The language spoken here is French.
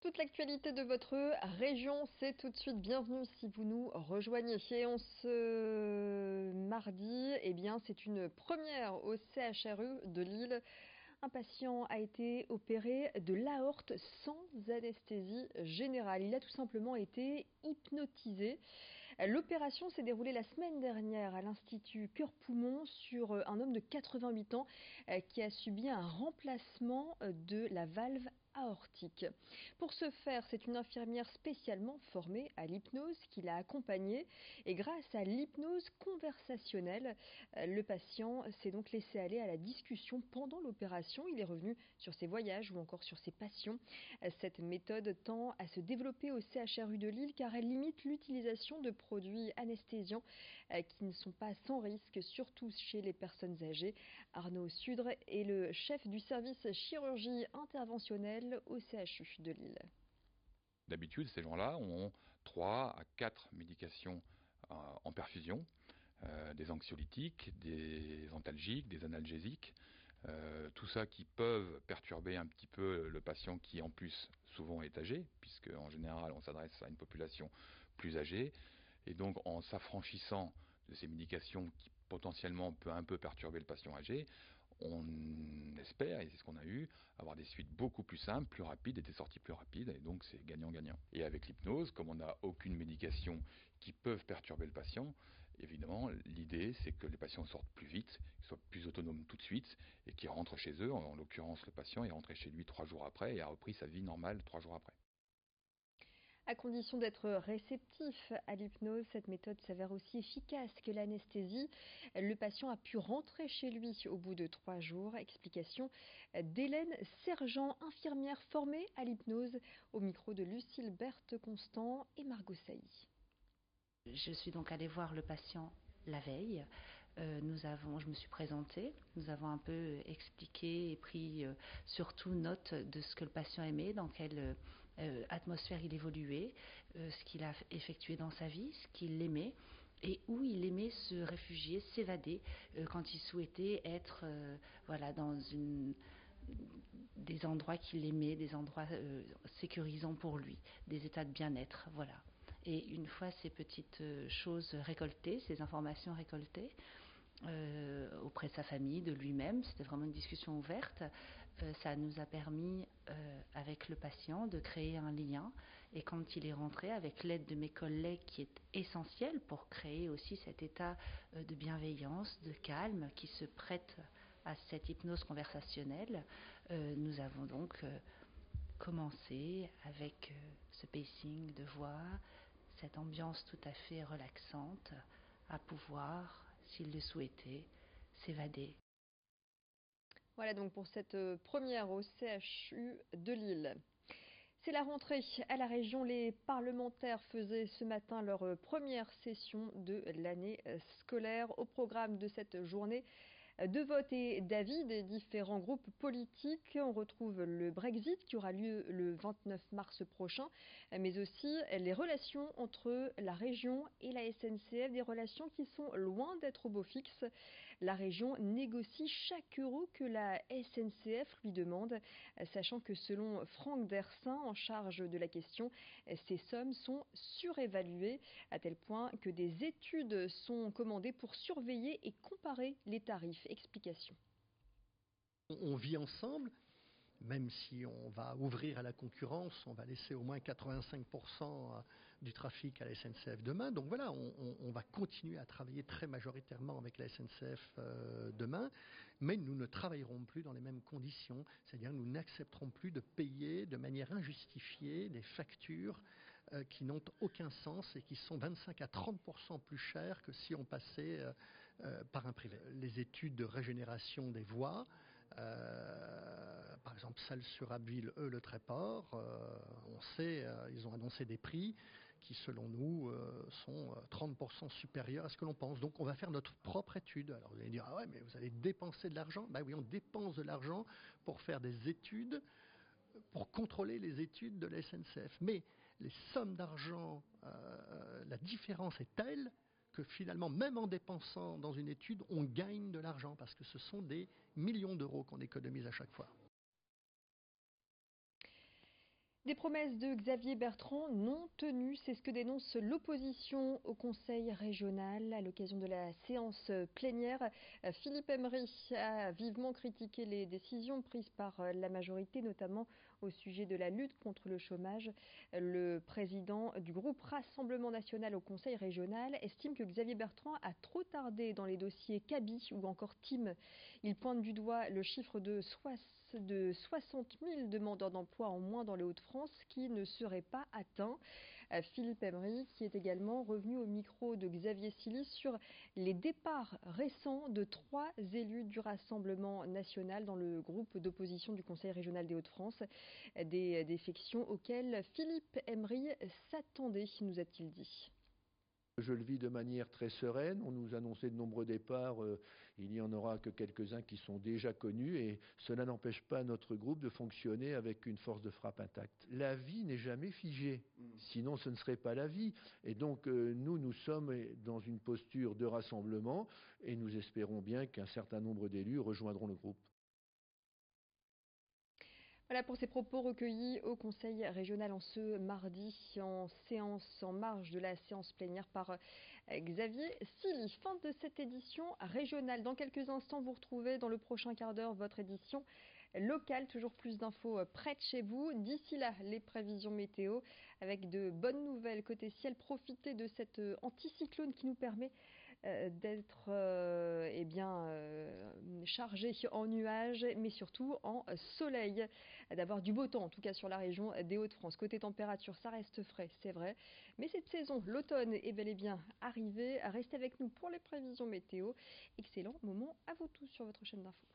Toute l'actualité de votre région, c'est tout de suite. Bienvenue si vous nous rejoignez. Et on ce mardi, eh bien, c'est une première au CHRU de Lille. Un patient a été opéré de l'aorte sans anesthésie générale. Il a tout simplement été hypnotisé. L'opération s'est déroulée la semaine dernière à l'Institut Cœur-Poumon sur un homme de 88 ans qui a subi un remplacement de la valve aortique. Pour ce faire, c'est une infirmière spécialement formée à l'hypnose qui l'a accompagné et grâce à l'hypnose conversationnelle, le patient s'est donc laissé aller à la discussion pendant l'opération. Il est revenu sur ses voyages ou encore sur ses passions. Cette méthode tend à se développer au CHRU de Lille car elle limite l'utilisation de produits anesthésiants qui ne sont pas sans risque, surtout chez les personnes âgées. Arnaud Sudre est le chef du service chirurgie interventionnelle au CHU de Lille. D'habitude, ces gens-là ont 3 à 4 médications en perfusion, des anxiolytiques, des antalgiques, des analgésiques, tout ça qui peuvent perturber un petit peu le patient qui en plus souvent est âgé, puisque en général on s'adresse à une population plus âgée, et donc en s'affranchissant de ces médications qui potentiellement peut un peu perturber le patient âgé, on espère, et c'est ce qu'on a eu, avoir des suites beaucoup plus simples, plus rapides et des sorties plus rapides, et donc c'est gagnant-gagnant. Et avec l'hypnose, comme on n'a aucune médication qui peuvent perturber le patient, évidemment, l'idée c'est que les patients sortent plus vite, qu'ils soient plus autonomes tout de suite, et qu'ils rentrent chez eux. En l'occurrence, le patient est rentré chez lui 3 jours après et a repris sa vie normale 3 jours après. À condition d'être réceptif à l'hypnose, cette méthode s'avère aussi efficace que l'anesthésie. Le patient a pu rentrer chez lui au bout de 3 jours. Explication d'Hélène Sergent, infirmière formée à l'hypnose, au micro de Lucille Berthe-Constant et Margot Sailly. Je suis donc allée voir le patient la veille. Je me suis présentée, nous avons un peu expliqué et pris surtout note de ce que le patient aimait, dans quelle atmosphère il évoluait, ce qu'il a effectué dans sa vie, ce qu'il aimait et où il aimait se réfugier, s'évader quand il souhaitait être dans des endroits qu'il aimait, des endroits sécurisants pour lui, des états de bien-être, voilà. Et une fois ces petites choses récoltées, ces informations récoltées, auprès de sa famille, de lui-même, c'était vraiment une discussion ouverte, ça nous a permis, avec le patient, de créer un lien. Et quand il est rentré, avec l'aide de mes collègues, qui est essentielle pour créer aussi cet état de bienveillance, de calme, qui se prête à cette hypnose conversationnelle, nous avons donc commencé avec ce pacing de voix, cette ambiance tout à fait relaxante, à pouvoir, s'il le souhaitait, s'évader. Voilà donc pour cette première au CHU de Lille. C'est la rentrée à la région. Les parlementaires faisaient ce matin leur première session de l'année scolaire. Au programme de cette journée de vote et d'avis des différents groupes politiques, on retrouve le Brexit qui aura lieu le 29 mars prochain, mais aussi les relations entre la région et la SNCF, des relations qui sont loin d'être au beau fixe. La région négocie chaque euro que la SNCF lui demande, sachant que selon Franck Dersin, en charge de la question, ces sommes sont surévaluées à tel point que des études sont commandées pour surveiller et comparer les tarifs. Explication. On vit ensemble, même si on va ouvrir à la concurrence, on va laisser au moins 85% du trafic à la SNCF demain. Donc voilà, on va continuer à travailler très majoritairement avec la SNCF demain, mais nous ne travaillerons plus dans les mêmes conditions. C'est-à-dire que nous n'accepterons plus de payer de manière injustifiée des factures qui n'ont aucun sens et qui sont 25 à 30% plus chères que si on passait par un privé. Les études de régénération des voies, par exemple celle sur Abbeville, le Tréport, on sait, ils ont annoncé des prix qui selon nous sont 30% supérieurs à ce que l'on pense. Donc on va faire notre propre étude. Alors vous allez dire, ah ouais, mais vous allez dépenser de l'argent. Ben oui, on dépense de l'argent pour faire des études, pour contrôler les études de la SNCF. Mais les sommes d'argent, la différence est telle que finalement, même en dépensant dans une étude, on gagne de l'argent parce que ce sont des millions d'euros qu'on économise à chaque fois. Des promesses de Xavier Bertrand non tenues, c'est ce que dénonce l'opposition au Conseil régional. À l'occasion de la séance plénière, Philippe Emery a vivement critiqué les décisions prises par la majorité, notamment au sujet de la lutte contre le chômage. Le président du groupe Rassemblement national au Conseil régional estime que Xavier Bertrand a trop tardé dans les dossiers Kaby ou encore TIM. Il pointe du doigt le chiffre de 60 000 demandeurs d'emploi en moins dans les Hauts-de-France qui ne serait pas atteint. Philippe Emery qui est également revenu au micro de Xavier Silly sur les départs récents de 3 élus du Rassemblement national dans le groupe d'opposition du Conseil régional des Hauts-de-France. Des défections auxquelles Philippe Emery s'attendait, nous a-t-il dit. Je le vis de manière très sereine. On nous annonçait de nombreux départs. Il n'y en aura que quelques-uns qui sont déjà connus et cela n'empêche pas notre groupe de fonctionner avec une force de frappe intacte. La vie n'est jamais figée, sinon ce ne serait pas la vie. Et donc nous sommes dans une posture de rassemblement et nous espérons bien qu'un certain nombre d'élus rejoindront le groupe. Voilà pour ces propos recueillis au Conseil régional en ce mardi en séance en marge de la séance plénière par Xavier Silly. Fin de cette édition régionale. Dans quelques instants, vous retrouvez dans le prochain quart d'heure votre édition locale. Toujours plus d'infos près de chez vous. D'ici là, les prévisions météo avec de bonnes nouvelles côté ciel. Profitez de cet anticyclone qui nous permet d'être chargé en nuages, mais surtout en soleil, d'avoir du beau temps, en tout cas sur la région des Hauts-de-France. Côté température, ça reste frais, c'est vrai, mais cette saison, l'automne est bel et bien arrivée. Restez avec nous pour les prévisions météo. Excellent moment à vous tous sur votre chaîne d'infos.